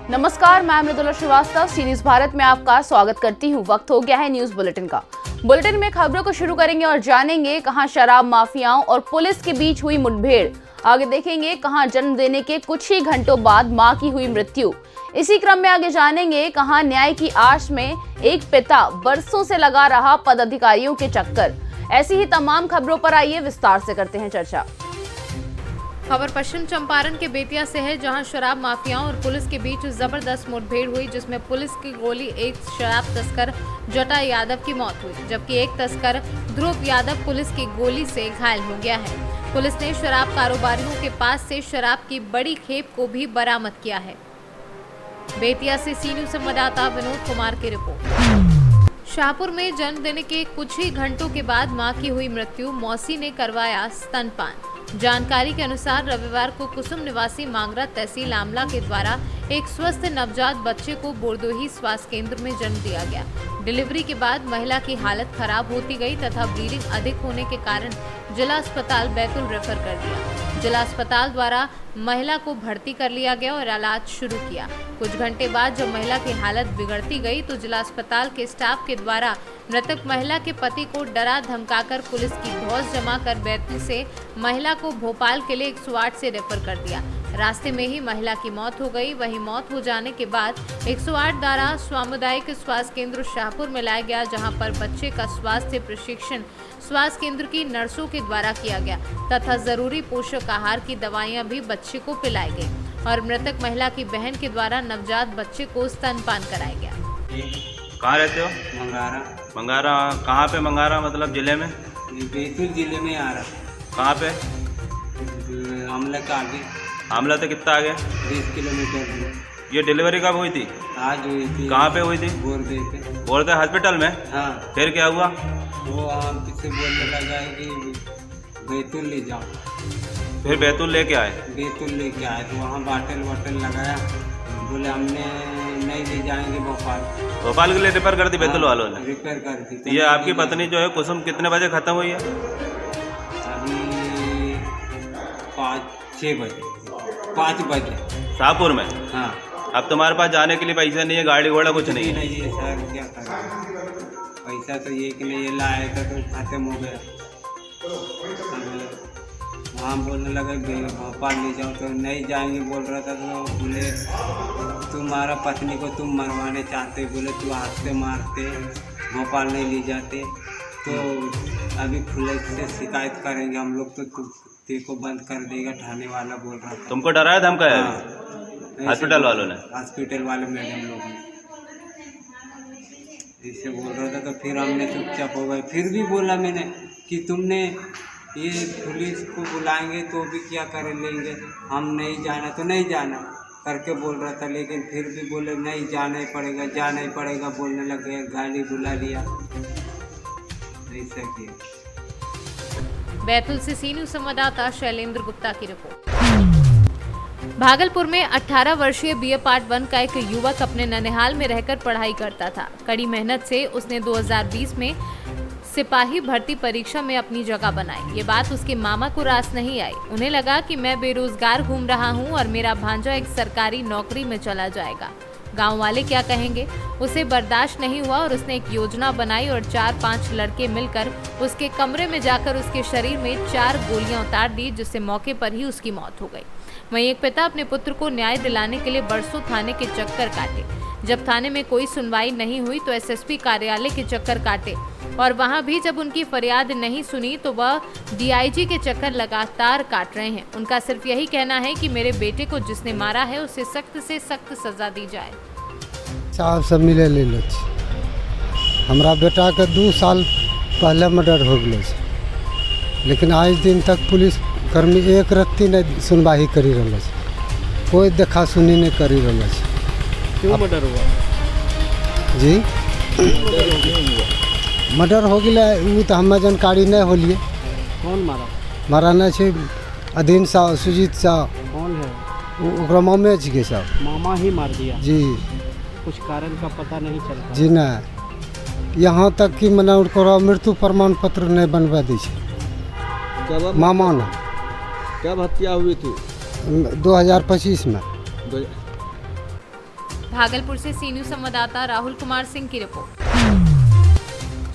नमस्कार, मैं मृदुला श्रीवास्तव सीरीज भारत में आपका स्वागत करती हूं। वक्त हो गया है न्यूज बुलेटिन का। बुलेटिन में खबरों को शुरू करेंगे और जानेंगे कहां शराब माफियाओं और पुलिस के बीच हुई मुठभेड़। आगे देखेंगे कहां जन्म देने के कुछ ही घंटों बाद मां की हुई मृत्यु। इसी क्रम में आगे जानेंगे कहां न्याय की आश में एक पिता बरसों से लगा रहा पदाधिकारियों के चक्कर। ऐसी ही तमाम खबरों पर आइए विस्तार से करते हैं चर्चा। खबर पश्चिम चंपारण के बेतिया से है, जहां शराब माफियाओं और पुलिस के बीच जबरदस्त मुठभेड़ हुई, जिसमें पुलिस की गोली एक शराब तस्कर जटा यादव की मौत हुई, जबकि एक तस्कर ध्रुव यादव पुलिस की गोली से घायल हो गया है। पुलिस ने शराब कारोबारियों के पास से शराब की बड़ी खेप को भी बरामद किया है। बेतिया से सी न्यूज संवाददाता विनोद कुमार की रिपोर्ट। शाहपुर में जन्म देने के कुछ ही घंटों के बाद मां की हुई मृत्यु, मौसी ने करवाया स्तनपान। जानकारी के अनुसार रविवार को कुसुम निवासी मांगरा तहसील आमला के द्वारा एक स्वस्थ नवजात बच्चे को बोरदोही स्वास्थ्य केंद्र में जन्म दिया गया। डिलीवरी के बाद महिला की हालत खराब होती गई तथा ब्लीडिंग अधिक होने के कारण जिला अस्पताल बैतूल रेफर कर दिया। जिला अस्पताल द्वारा महिला को भर्ती कर लिया गया और इलाज शुरू किया। कुछ घंटे बाद जब महिला की हालत बिगड़ती गई तो जिला अस्पताल के स्टाफ के द्वारा मृतक महिला के पति को डरा धमकाकर पुलिस की धौंस जमा कर बैतूल से महिला को भोपाल के लिए 108 से रेफर कर दिया। रास्ते में ही महिला की मौत हो गई। वहीं मौत हो जाने के बाद 108 द्वारा सामुदायिक स्वास्थ्य केंद्र शाहपुर में लाया गया, जहां पर बच्चे का स्वास्थ्य प्रशिक्षण स्वास्थ्य केंद्र की नर्सों के द्वारा किया गया तथा जरूरी पोषक आहार की दवाइयां भी बच्चे को पिलाई गई और मृतक महिला की बहन के द्वारा नवजात बच्चे को स्तनपान कराया गया। कहाँ रहते हो? मंगारा। मंगारा कहाँ पे? मंगारा मतलब जिले में? बैतूल जिले में आ रहा। कहाँ पे? आमला का आगे। आमला से कितना आगे? 20 किलोमीटर। ये डिलीवरी कब हुई थी? आज हुई थी। कहाँ पे हुई थी? बोरदे पे। बोलते हॉस्पिटल में? हाँ। फिर क्या हुआ? वो हमसे बोलने लगा है कि बैतूल ले जाओ। फिर बैतूल लेके आए? बैतूल लेके आए तो वहाँ बाटल लगाया, बोले हमने नहीं ले जाएंगे भोपाल। भोपाल के लिए रिपेयर कर दी बैतूल वालों ने? रिपेयर कर दी। तो ये आपकी पत्नी जो है कुसुम कितने बजे खत्म हुई है? अभी 5 बजे। शाहपुर में? हाँ। अब तुम्हारे पास जाने के लिए पैसे नहीं है, गाड़ी घोड़ा कुछ नहीं है? नहीं है सर, क्या करें, पैसा तो ये कि नहीं, ये लाया था तो खत्म हो गया। वहाँ बोलने लगे भोपाल ले जाओ, तो नहीं जाएंगे बोल रहा था। तो बोले तुम्हारा पत्नी को तुम मरवाने चाहते, बोले तू हाथ से मारते, भोपाल नहीं ले जाते तो अभी पुलिस से शिकायत करेंगे हम लोग, तो तेको बंद कर देगा थाने वाला बोल रहा था। तुमको डराया धमकाया हॉस्पिटल वालों ने? हॉस्पिटल वाले मैडम लोग ने ऐसे बोल रहा था। तो फिर हमने चुपचाप हो गए। फिर भी बोला मैंने कि तुमने ये पुलिस को बुलाएंगे तो भी क्या कर लेंगे, हम नहीं जाना तो नहीं जाना करके बोल रहा था। लेकिन फिर भी बोले नहीं जाना ही पड़ेगा बोलने लगे, गाड़ी बुला लिया, ऐसा किया। बैतूल से सी न्यूज संवाददाता शैलेंद्र गुप्ता की रिपोर्ट। भागलपुर में 18 वर्षीय बीए पार्ट 1 का एक युवक अपने ननिहाल में रहकर पढ़ाई करता था। कड़ी मेहनत से उसने 2020 में सिपाही भर्ती परीक्षा में अपनी जगह बनाई। ये बात उसके मामा को रास नहीं आई। उन्हें लगा कि मैं बेरोजगार घूम रहा हूँ और मेरा भांजा एक सरकारी नौकरी में चला जाएगा, गांव वाले क्या कहेंगे। उसे बर्दाश्त नहीं हुआ और उसने एक योजना बनाई और 4-5 लड़के मिलकर उसके कमरे में जाकर उसके शरीर में 4 गोलियां उतार दी, जिससे मौके पर ही उसकी मौत हो गई। वहीं एक पिता अपने पुत्र को न्याय दिलाने के लिए बरसों थाने के चक्कर काटे। जब थाने में कोई सुनवाई नहीं हुई तो एसएसपी कार्यालय के चक्कर काटे और वहां भी जब उनकी फरियाद नहीं सुनी तो वह डीआईजी के चक्कर लगातार काट रहे हैं। उनका सिर्फ यही कहना है कि मेरे बेटे को जिसने मारा है उसे सख्त से सख्त सजा दी जाए। साहब सब मिले ले लो, हमारा बेटा के 2 साल पहले मर्डर हो गए, लेकिन आज दिन तक पुलिस कर्मी एक रत्ती नहीं सुनवाई करी रहा, कोई देखा सुनी नहीं करी रहा। क्यों मर्डर हुआ जी? मर्डर हो गया वो तो हमें जानकारी नहीं होलिए। कौन मारा? मारा नहीं छे अधीन साहब, सुजीत साहब। कौन है? ओकरा मामे छिके साहब। मामा ही मार दिया जी? कुछ कारण का पता नहीं चलता जी नहीं। यहाँ तक कि मने ओकरा मृत्यु प्रमाण पत्र नहीं बनवा दी छे। कब मामा ने कब हत्या हुई थी? 2025 में। भागलपुर से सी न्यूज संवाददाता राहुल कुमार सिंह की रिपोर्ट।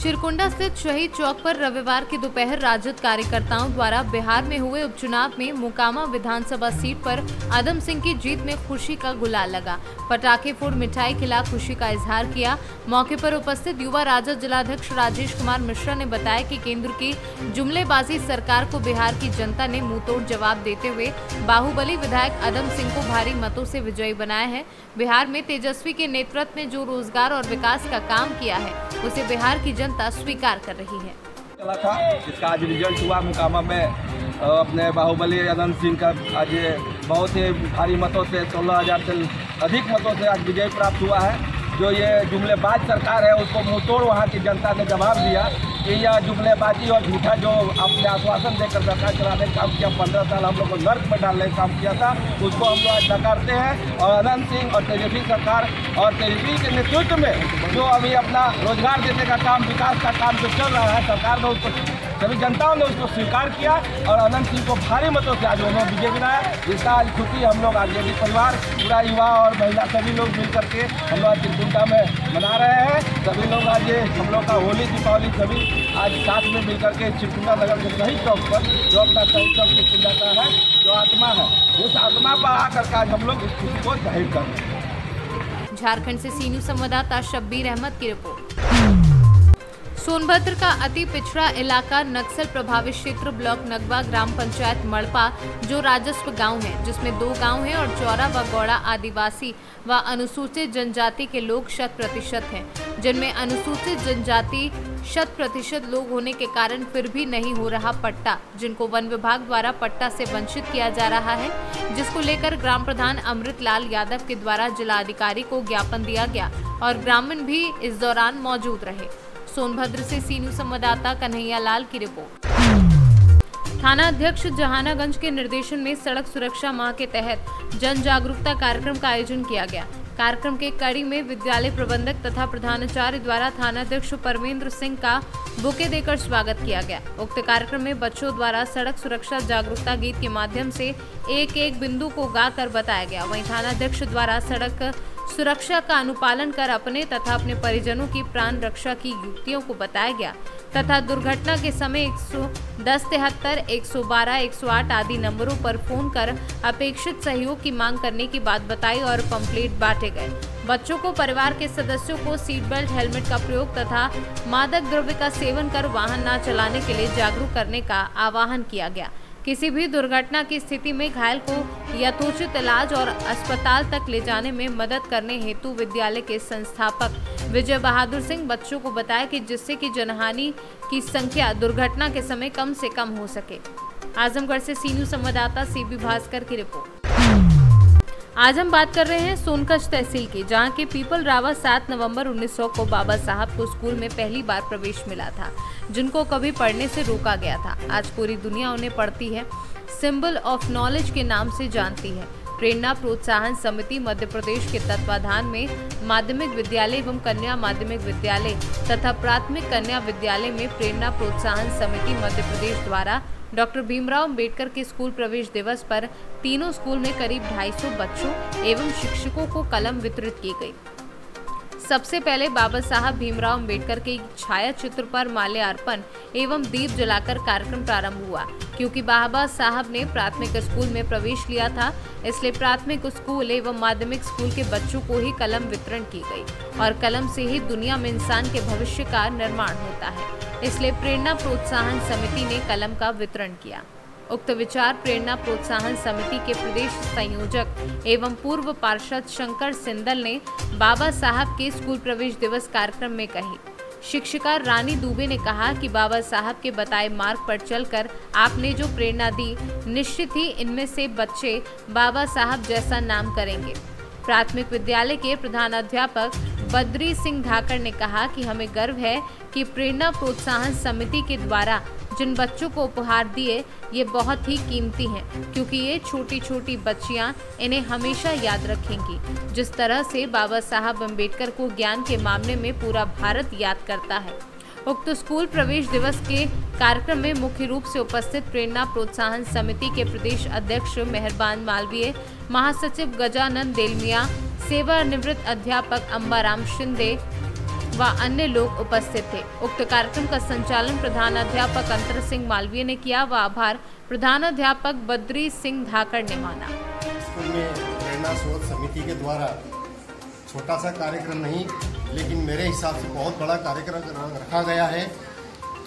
चिरकुंडा स्थित शहीद चौक पर रविवार की दोपहर राजद कार्यकर्ताओं द्वारा बिहार में हुए उपचुनाव में मोकामा विधानसभा सीट पर आदम सिंह की जीत में खुशी का गुलाल लगा। पटाखे फोड़ मिठाई खिला खुशी का इजहार किया। मौके पर उपस्थित युवा राजद जिलाध्यक्ष राजेश कुमार मिश्रा ने बताया कि केंद्र की जुमलेबाजी सरकार को बिहार की जनता ने मुंहतोड़ जवाब देते हुए बाहुबली विधायक आदम सिंह को भारी मतों से विजयी बनाया है। बिहार में तेजस्वी के नेतृत्व में जो रोजगार और विकास का काम किया है उसे बिहार की जनता स्वीकार कर रही है। चला था जिसका आज रिजल्ट हुआ मुकामा में अपने बाहुबली आनंद सिंह का आज बहुत ही भारी मतों से 16,000 से अधिक मतों से आज विजय प्राप्त हुआ है। जो ये जुमलेबाज सरकार है उसको मुंहतोड़ वहाँ की जनता ने जवाब दिया कि यह जुमलेबाजी और झूठा जो अपने आश्वासन देकर सरकार चलाने का काम किया, 15 साल हम लोग को नर्क में डालने का काम किया था, उसको हम लोग आज नकारते हैं। और आनंद सिंह और तेजस्वी सरकार और तेजस्वी के नेतृत्व में जो अभी अपना रोजगार देने का काम, विकास का काम जो चल रहा है, सरकार ने उसको सभी जनताओं ने उसको स्वीकार किया और आनंद सिंह को भारी मतों से आज उन्होंने विजय बनाया। जिसका आज खुशी हम लोग आज यदि परिवार पूरा युवा और महिला सभी लोग मिल करके हम लोग आज चिरकुंडा में मना रहे हैं। सभी लोग आज हम लोग का होली दीपावली सभी आज साथ में मिल करके चिरकुंडा नगर के शहीद चौक पर जो अपना शहीद चौक चिरकुंडा का है जो आत्मा है उस आत्मा पर आकर आज हम लोग इस खुशी को जाहिर कर रहे हैं। झारखंड से सी न्यूज संवाददाता शब्बीर अहमद की रिपोर्ट। सोनभद्र का अति पिछड़ा इलाका नक्सल प्रभावित क्षेत्र ब्लॉक नगवा ग्राम पंचायत मड़पा जो राजस्व गांव है, जिसमें 2 गांव हैं और चौरा व गौड़ा आदिवासी व अनुसूचित जनजाति के लोग 100% हैं, जिनमें अनुसूचित जनजाति 100% लोग होने के कारण फिर भी नहीं हो रहा पट्टा, जिनको वन विभाग द्वारा पट्टा से वंचित किया जा रहा है, जिसको लेकर ग्राम प्रधान अमृत लाल यादव के द्वारा जिलाधिकारी को ज्ञापन दिया गया और ग्रामीण भी इस दौरान मौजूद रहे। सोनभद्र से सी न्यूज संवाददाता कन्हैया लाल की रिपोर्ट। थाना अध्यक्ष जहानागंज के निर्देशन में सड़क सुरक्षा माह के तहत जन जागरूकता कार्यक्रम का आयोजन किया गया। कार्यक्रम के कड़ी में विद्यालय प्रबंधक तथा प्रधानाचार्य द्वारा थानाध्यक्ष परमेंद्र सिंह का बुके देकर स्वागत किया गया। उक्त कार्यक्रम में बच्चों द्वारा सड़क सुरक्षा जागरूकता गीत के माध्यम से एक एक बिंदु को गाकर बताया गया। वहीं थानाध्यक्ष द्वारा सड़क सुरक्षा का अनुपालन कर अपने तथा अपने परिजनों की प्राण रक्षा की युक्तियों को बताया गया तथा दुर्घटना के समय 110 73 112 108 आदि नंबरों पर फोन कर अपेक्षित सहयोग की मांग करने की बात बताई और पंपलेट बांटे गए। बच्चों को परिवार के सदस्यों को सीट बेल्ट, हेलमेट का प्रयोग तथा मादक द्रव्य का सेवन कर वाहन न चलाने के लिए जागरूक करने का आह्वान किया गया। किसी भी दुर्घटना की स्थिति में घायल को यथोचित इलाज और अस्पताल तक ले जाने में मदद करने हेतु विद्यालय के संस्थापक विजय बहादुर सिंह बच्चों को बताया कि जिससे कि जनहानि की संख्या दुर्घटना के समय कम से कम हो सके। आजमगढ़ से सी न्यूज संवाददाता सीबी भास्कर की रिपोर्ट। आज हम बात कर रहे हैं सोनकच्छ तहसील की, जहां के पीपल रावा 7 नवंबर 1900 को बाबा साहब को स्कूल में पहली बार प्रवेश मिला था, जिनको कभी पढ़ने से रोका गया था। आज पूरी दुनिया उन्हें पढ़ती है, सिंबल ऑफ नॉलेज के नाम से जानती है। प्रेरणा प्रोत्साहन समिति मध्य प्रदेश के तत्वाधान में माध्यमिक विद्यालय एवं कन्या माध्यमिक विद्यालय तथा प्राथमिक कन्या विद्यालय में प्रेरणा प्रोत्साहन समिति मध्य प्रदेश द्वारा डॉक्टर भीमराव अंबेडकर के स्कूल प्रवेश दिवस पर तीनों स्कूल में करीब 250 बच्चों एवं शिक्षकों को कलम वितरित की गई। सबसे पहले बाबा साहब भीमराव अंबेडकर के छाया चित्र पर माल्यार्पण एवं दीप जलाकर कार्यक्रम प्रारंभ हुआ। क्योंकि बाबा साहब ने प्राथमिक स्कूल में प्रवेश लिया था, इसलिए प्राथमिक स्कूल एवं माध्यमिक स्कूल के बच्चों को ही कलम वितरण की गई और कलम से ही दुनिया में इंसान के भविष्य का निर्माण होता है, इसलिए प्रेरणा प्रोत्साहन समिति ने कलम का वितरण किया। उक्त विचार प्रेरणा प्रोत्साहन समिति के प्रदेश संयोजक एवं पूर्व पार्षद शंकर सिंदल ने बाबा साहब के स्कूल प्रवेश दिवस कार्यक्रम में कही। शिक्षिका रानी दुबे ने कहा कि बाबा साहब के बताए मार्ग पर चलकर आपने जो प्रेरणा दी, निश्चित ही इनमें से बच्चे बाबा साहब जैसा नाम करेंगे। प्राथमिक विद्यालय के प्रधानाध्यापक बद्री सिंह धाकड़ ने कहा कि हमें गर्व है कि प्रेरणा प्रोत्साहन समिति के द्वारा जिन बच्चों को उपहार दिए ये बहुत ही कीमती हैं, क्योंकि ये छोटी छोटी बच्चियां इन्हें हमेशा याद रखेंगी। जिस तरह से बाबा साहब अम्बेडकर को ज्ञान के मामले में पूरा भारत याद करता है। उक्त स्कूल प्रवेश दिवस के कार्यक्रम में मुख्य रूप से उपस्थित प्रेरणा प्रोत्साहन समिति के प्रदेश अध्यक्ष मेहरबान मालवीय, महासचिव गजानन देलमिया, सेवानिवृत्त अध्यापक अंबाराम शिंदे व अन्य लोग उपस्थित थे। उक्त कार्यक्रम का संचालन प्रधानाध्यापक अंतर सिंह मालवीय ने किया व आभार प्रधानाध्यापक बद्री सिंह धाकड़ ने माना। स्कूल में प्रेरणा स्रोत समिति के द्वारा छोटा सा कार्यक्रम नहीं, लेकिन मेरे हिसाब से बहुत बड़ा कार्यक्रम रखा गया है।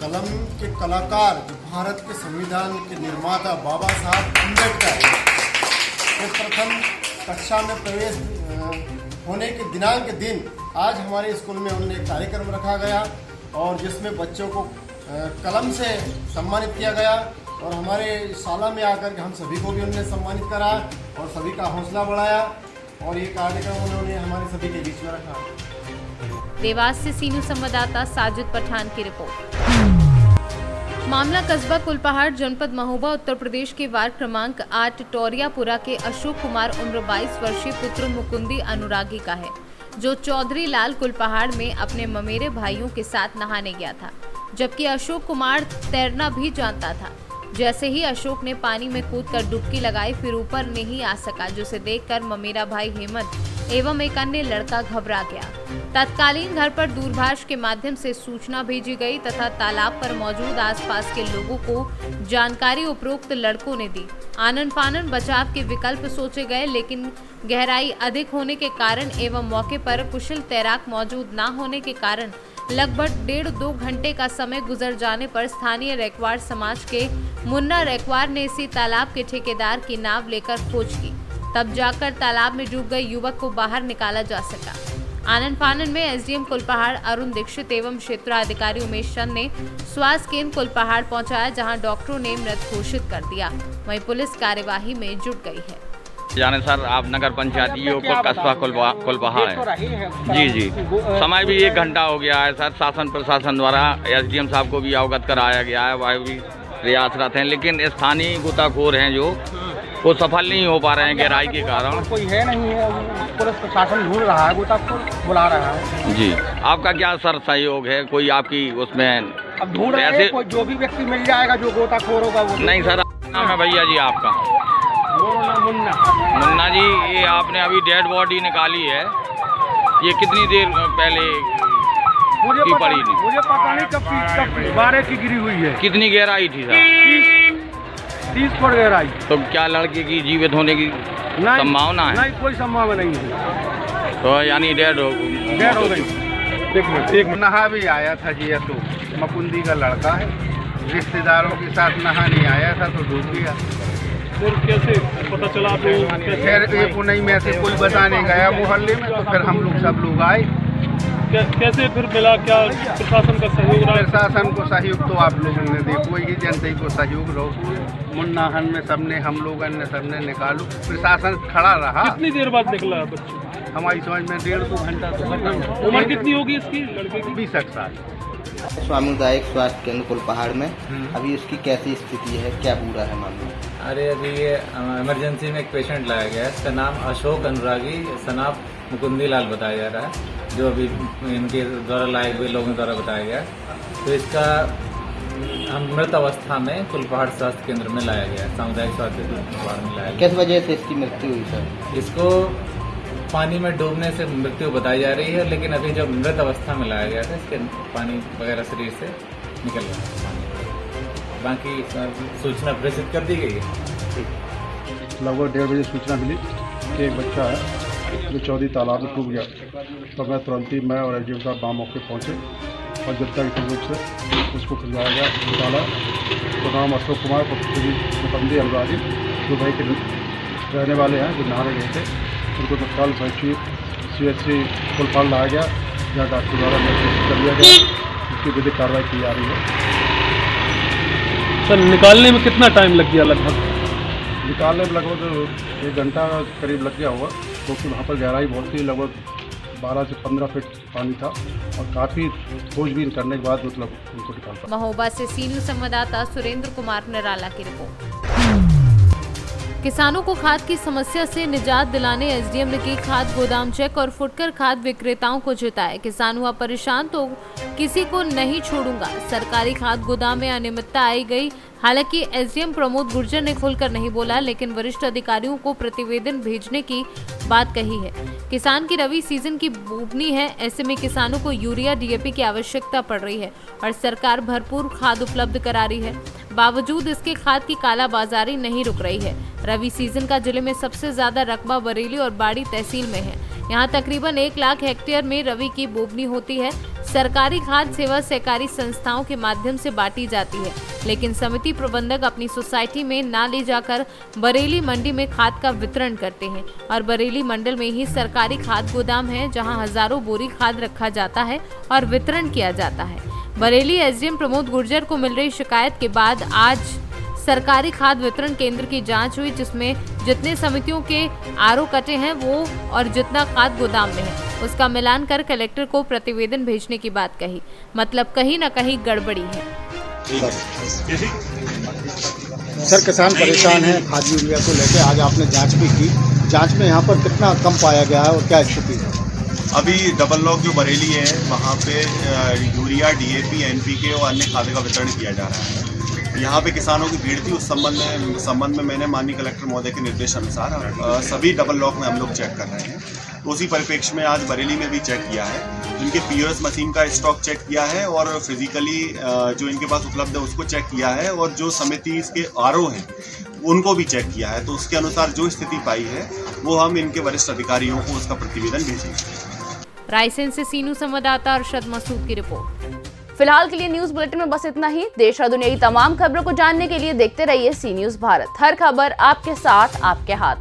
कलम के कलाकार जो भारत के संविधान के निर्माता बाबा साहब अम्बेडकर के प्रथम कक्षा में प्रवेश होने के दिनांक के दिन आज हमारे स्कूल में उन्होंने एक कार्यक्रम रखा गया और जिसमें बच्चों को कलम से सम्मानित किया गया और हमारे शाला में आकर के हम सभी को भी उन्होंने सम्मानित करा और सभी का हौसला बढ़ाया और ये कार्यक्रम उन्होंने हमारे सभी के बीच में रखा। देवास से सीनू संवाददाता साजिद पठान की रिपोर्ट। मामला कस्बा कुलपहाड़ जनपद महोबा उत्तर प्रदेश के वार्ड क्रमांक 8 टोरियापुरा के अशोक कुमार उम्र 22 वर्षीय पुत्र मुकुंदी अनुरागी का है, जो चौधरी लाल कुलपहाड़ में अपने ममेरे भाइयों के साथ नहाने गया था। जबकि अशोक कुमार तैरना भी जानता था। जैसे ही अशोक ने पानी में कूदकर डुबकी लगाई, फिर ऊपर नहीं आ सका, जिसे देखकर ममेरा भाई हेमंत एवं एक अन्य लड़का घबरा गया। तत्कालीन घर पर दूरभाष के माध्यम से सूचना भेजी गई तथा तालाब पर मौजूद आसपास के लोगों को जानकारी उपरोक्त लड़कों ने दी। आनन फानन बचाव के विकल्प सोचे गए, लेकिन गहराई अधिक होने के कारण एवं मौके पर कुशल तैराक मौजूद न होने के कारण लगभग 1.5-2 घंटे का समय गुजर जाने पर स्थानीय रैकवाड़ समाज के मुन्ना रैकवाड़ ने इसी तालाब के ठेकेदार की नाव लेकर खोज की। तब जाकर तालाब में डूब गए युवक को बाहर निकाला जा सका। आनन फानन में एसडीएम कुलपहाड़ अरुण दीक्षित एवं क्षेत्राधिकारी उमेश चंद ने स्वास्थ्य केंद्र कुलपहाड़ पहुंचाया, जहां डॉक्टरों ने मृत घोषित कर दिया। वहीं पुलिस कार्यवाही में जुट गई है। जाने सर, आप नगर पंचायत कस्बा कुलपहाड़ है। जी जी, समय भी 1 घंटा हो गया है सर। शासन प्रशासन द्वारा एसडीएम साहब को भी अवगत कराया गया है, वह भी प्रयासरत हैं, लेकिन स्थानीय गोताखोर हैं जो वो सफल नहीं हो पा रहे हैं गहराई के कारण। कोई है नहीं है, पुलिस प्रशासन ढूंढ रहा है, गोताखोर बुला रहा है। जी, आपका क्या सर सहयोग है? कोई आपकी उसमें अब ढूंढ रहे हैं, कोई जो भी व्यक्ति मिल जाएगा जो गोताखोर होगा वो। नहीं सर, नाम है भैया जी आपका? मुन्ना जी, ये आपने अभी डेड बॉडी निकाली है, ये कितनी देर पहले की पड़ी थी? मुझे पता नहीं कब 12 की गिरी हुई है। कितनी गहराई थी सर? 30 फुट गहराई। तो क्या लड़के की जीवित होने की संभावना है? नहीं, कोई संभावना नहीं है। तो यानी डेड हो गई। एक नहा भी आया था जी, तो मुकुंदी का लड़का है, रिश्तेदारों के साथ नहाने आया था तो डूब गया। फिर कैसे पता चला? फिर एक नहीं में से कोई बताने गया मोहल्ले में, तो फिर हम लोग सब लोग आए। कैसे फिर मिला? क्या प्रशासन का सहयोग रहा? प्रशासन को सहयोग तो आप लोगों ने देखो ही, जनता को सहयोग रहो। मुन्ना हन में सबने, हम लोगों ने सबने निकालो, प्रशासन खड़ा रहा। कितनी देर बाद निकला बच्चा? हमारी समझ में 1.5-2 घंटा। तो उम्र कितनी होगी इसकी लड़के की? 20 साल। सामुदायिक स्वास्थ्य केंद्र कुलपहाड़ में अभी उसकी कैसी स्थिति है, क्या पूरा है मामला? अरे अभी ये इमरजेंसी में एक पेशेंट लाया गया है, इसका नाम अशोक अनुरागी सनाब मुकुंदी लाल बताया जा रहा है, जो अभी इनके द्वारा लाए हुए लोगों द्वारा बताया गया। तो इसका हम मृत अवस्था में कुलपहाड़ स्वास्थ्य केंद्र में लाया गया है, सामुदायिक स्वास्थ्य केंद्र कुलपहाड़ में लाया गया। किस वजह से इसकी मृत्यु हुई सर? इसको पानी में डूबने से मृत्यु बताई जा रही है, लेकिन अभी जब मृत अवस्था में लाया गया था, इसके पानी वगैरह शरीर से निकल गया है। बाकी सूचना प्रेषित कर दी गई है। लगभग 1:30 बजे सूचना मिली कि एक बच्चा है जो चौधरी तालाब में डूब गया। तो मैं तुरंत ही मैं और एसडीएम साहब वहाँ मौके पहुँचे और जनता के रूप से उसको खिलवाया गया, निकाला। तो नाम अशोक कुमार मुकुंदी अनुरागी, जो भाई के रहने वाले हैं, जो नहाने गए थे, उनको तत्काल CHC कुलपहाड़ लाया गया, जहाँ डॉक्टर द्वारा मैसेज कर दिया गया। उसकी विधिक कार्रवाई की जा रही है। सर, निकालने में कितना टाइम लग गया? लगभग निकालने में लगभग 1 घंटा करीब लग गया होगा, क्योंकि वहाँ पर गहराई बहुत थी, लगभग 12 से 15 फीट पानी था और काफ़ी खोजबीन करने के बाद मतलब उनको निकाल पाया। महोबा से सी न्यूज़ संवाददाता सुरेंद्र कुमार निराला की रिपोर्ट। किसानों को खाद की समस्या से निजात दिलाने एसडीएम ने की खाद गोदाम चेक और फुटकर खाद विक्रेताओं को जिताए। किसान हुआ परेशान तो किसी को नहीं छोड़ूंगा। सरकारी खाद गोदाम में अनियमितता आई गई। हालांकि एसडीएम प्रमोद गुर्जर ने खुलकर नहीं बोला, लेकिन वरिष्ठ अधिकारियों को प्रतिवेदन भेजने की बात कही है। किसान की रबी सीजन की बुनी है, ऐसे में किसानों को यूरिया डीएपी की आवश्यकता पड़ रही है और सरकार भरपूर खाद उपलब्ध करा रही है। बावजूद इसके खाद की कालाबाजारी नहीं रुक रही है। रबी सीजन का जिले में सबसे ज्यादा रकबा बरेली और बाड़ी तहसील में है। यहाँ तकरीबन 1 लाख हेक्टेयर में रबी की बोवनी होती है। सरकारी खाद सेवा सहकारी संस्थाओं के माध्यम से बांटी जाती है, लेकिन समिति प्रबंधक अपनी सोसाइटी में ना ले जाकर बरेली मंडी में खाद का वितरण करते हैं और बरेली मंडल में ही सरकारी खाद गोदाम है, जहां हजारों बोरी खाद रखा जाता है और वितरण किया जाता है। बरेली एसडीएम प्रमोद गुर्जर को मिल रही शिकायत के बाद आज सरकारी खाद वितरण केंद्र की जांच हुई, जिसमें जितने समितियों के आरओ कटे हैं वो और जितना खाद गोदाम में है उसका मिलान कर कलेक्टर को प्रतिवेदन भेजने की बात कही। मतलब कहीं न कहीं गड़बड़ी है। सर, किसान परेशान है खाद यूरिया को लेकर। आज आपने जांच भी की, जांच में यहाँ पर कितना कम पाया गया है और क्या स्थिति है? अभी डबल लॉक जो बरेली है वहाँ पे यूरिया, डीएपी, एनपीके और अन्य खाद का वितरण किया जा रहा है। यहाँ पे किसानों की भीड़ थी, उस संबंध में मैंने माननीय कलेक्टर महोदय के निर्देश अनुसार सभी डबल लॉक में हम लोग चेक कर रहे हैं। तो उसी परिप्रेक्ष्य में आज बरेली में भी चेक किया है। इनके पीओएस मशीन का स्टॉक चेक किया है और फिजिकली जो इनके पास उपलब्ध है उसको चेक किया है और जो समिति इसके आरओ हैं उनको भी चेक किया है। तो उसके अनुसार जो स्थिति पाई है वो हम इनके वरिष्ठ अधिकारियों को उसका प्रतिवेदन भेजेंगे। रायसेन से सी न्यूज़ संवाददाता अरशद मसूद की रिपोर्ट। फिलहाल के लिए न्यूज बुलेटिन में बस इतना ही। देश और दुनिया की तमाम खबरों को जानने के लिए देखते रहिए सी न्यूज़ भारत। हर खबर आपके साथ, आपके हाथ।